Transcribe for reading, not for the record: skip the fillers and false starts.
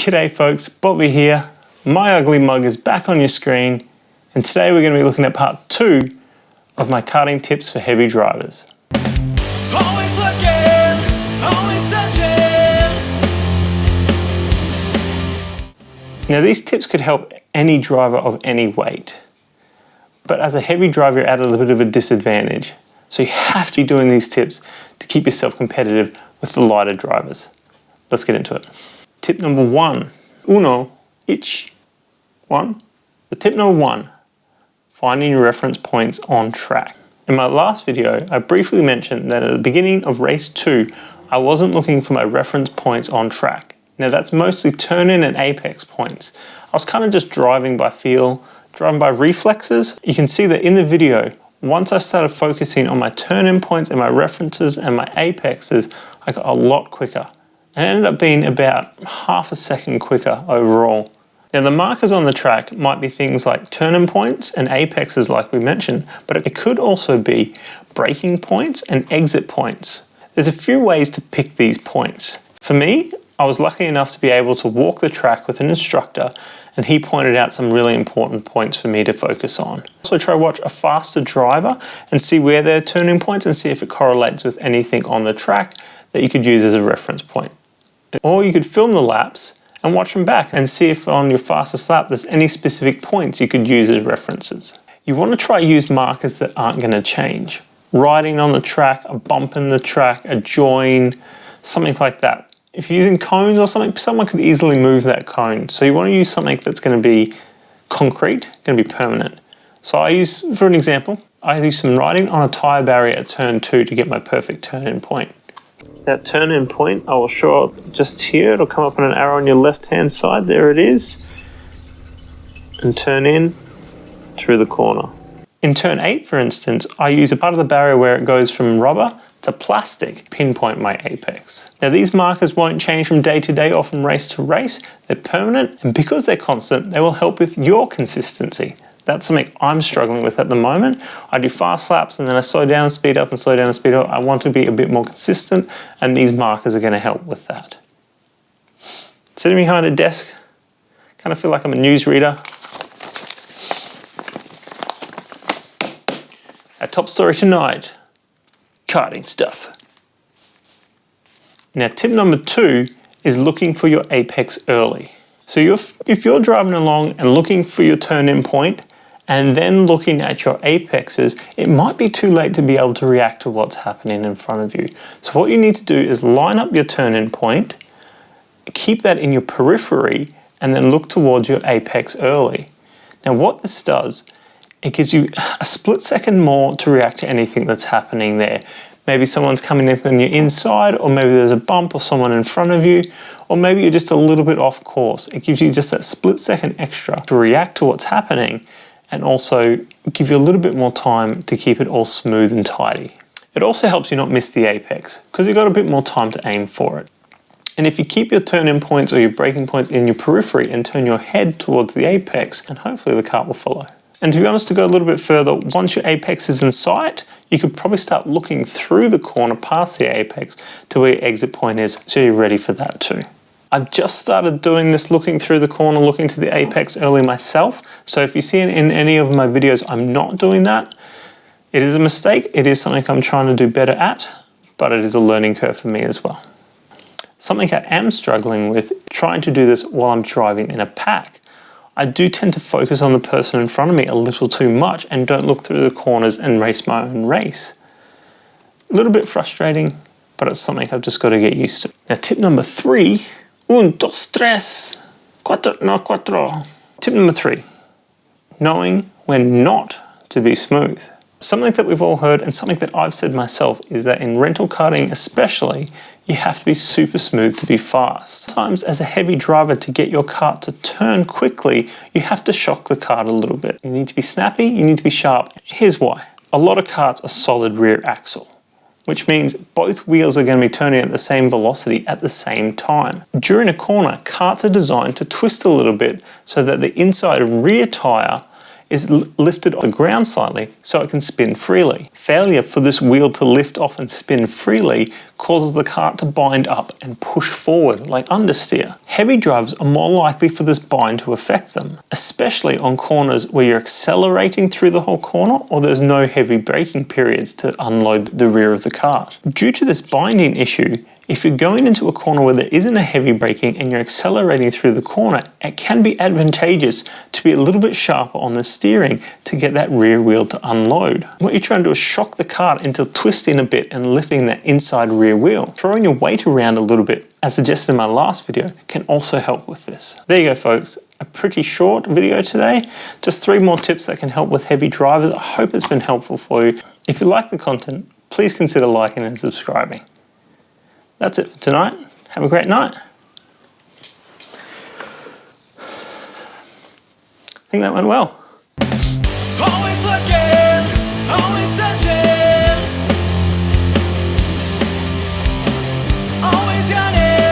G'day folks, Bobby here. My ugly mug is back on your screen, and today we're going to be looking at part 2 of my karting tips for heavy drivers. Always looking, always searching. Now these tips could help any driver of any weight, but as a heavy driver you're at a little bit of a disadvantage. So you have to be doing these tips to keep yourself competitive with the lighter drivers. Let's get into it. Tip number 1. Uno, ich. 1. The tip number 1, finding your reference points on track. In my last video, I briefly mentioned that at the beginning of race 2, I wasn't looking for my reference points on track. Now that's mostly turn-in and apex points. I was kind of just driving by feel, driving by reflexes. You can see that in the video, once I started focusing on my turn-in points and my references and my apexes, I got a lot quicker. And it ended up being about half a second quicker overall. Now the markers on the track might be things like turn-in points and apexes like we mentioned, but it could also be braking points and exit points. There's a few ways to pick these points. For me, I was lucky enough to be able to walk the track with an instructor, and he pointed out some really important points for me to focus on. Also try to watch a faster driver and see where their turn-in points and see if it correlates with anything on the track that you could use as a reference point. Or you could film the laps and watch them back and see if on your fastest lap there's any specific points you could use as references. You want to try to use markers that aren't going to change. Riding on the track, a bump in the track, a join, something like that. If you're using cones or something, someone could easily move that cone. So you want to use something that's going to be concrete, going to be permanent. So I use, for an example, I use some riding on a tyre barrier at turn 2 to get my perfect turn-in point. That turn-in point, I will show up just here. It'll come up on an arrow on your left-hand side. There it is. And turn in through the corner. In turn 8, for instance, I use a part of the barrier where it goes from rubber to plastic, pinpoint my apex. Now these markers won't change from day to day or from race to race. They're permanent, and because they're constant, they will help with your consistency. That's something I'm struggling with at the moment. I do fast laps and then I slow down and speed up and slow down and speed up. I want to be a bit more consistent, and these markers are going to help with that. Sitting behind a desk, kind of feel like I'm a newsreader. Our top story tonight, karting stuff. Now tip number 2 is looking for your apex early. So if you're driving along and looking for your turn-in point and then looking at your apexes, it might be too late to be able to react to what's happening in front of you. So what you need to do is line up your turn-in point, keep that in your periphery, and then look towards your apex early. Now what this does, it gives you a split second more to react to anything that's happening there. Maybe someone's coming up on your inside, or maybe there's a bump or someone in front of you, or maybe you're just a little bit off course. It gives you just that split second extra to react to what's happening and also give you a little bit more time to keep it all smooth and tidy. It also helps you not miss the apex because you've got a bit more time to aim for it. And if you keep your turn-in points or your braking points in your periphery and turn your head towards the apex, and hopefully the kart will follow. And to be honest, to go a little bit further, once your apex is in sight, you could probably start looking through the corner past the apex to where your exit point is, so you're ready for that too. I've just started doing this, looking through the corner, looking to the apex early myself. So if you see in any of my videos, I'm not doing that. It is a mistake. It is something I'm trying to do better at, but it is a learning curve for me as well. Something I am struggling with, trying to do this while I'm driving in a pack. I do tend to focus on the person in front of me a little too much and don't look through the corners and race my own race. A little bit frustrating, but it's something I've just got to get used to. Now tip number 3, un, dos, tres, cuatro, no, cuatro. Tip number 3, knowing when not to be smooth. Something that we've all heard and something that I've said myself is that in rental karting especially, you have to be super smooth to be fast. Sometimes as a heavy driver, to get your kart to turn quickly, you have to shock the kart a little bit. You need to be snappy, you need to be sharp. Here's why. A lot of karts are solid rear axle, which means both wheels are going to be turning at the same velocity at the same time. During a corner, karts are designed to twist a little bit so that the inside rear tire is lifted off the ground slightly so it can spin freely. Failure for this wheel to lift off and spin freely causes the cart to bind up and push forward like understeer. Heavy drivers are more likely for this bind to affect them, especially on corners where you're accelerating through the whole corner or there's no heavy braking periods to unload the rear of the cart. Due to this binding issue, if you're going into a corner where there isn't a heavy braking and you're accelerating through the corner, it can be advantageous to be a little bit sharper on the steering to get that rear wheel to unload. What you're trying to do is shock the cart into twisting a bit and lifting that inside rear wheel. Throwing your weight around a little bit, as suggested in my last video, can also help with this. There you go, folks. A pretty short video today. Just 3 more tips that can help with heavy drivers. I hope it's been helpful for you. If you like the content, please consider liking and subscribing. That's it for tonight. Have a great night. I think that went well.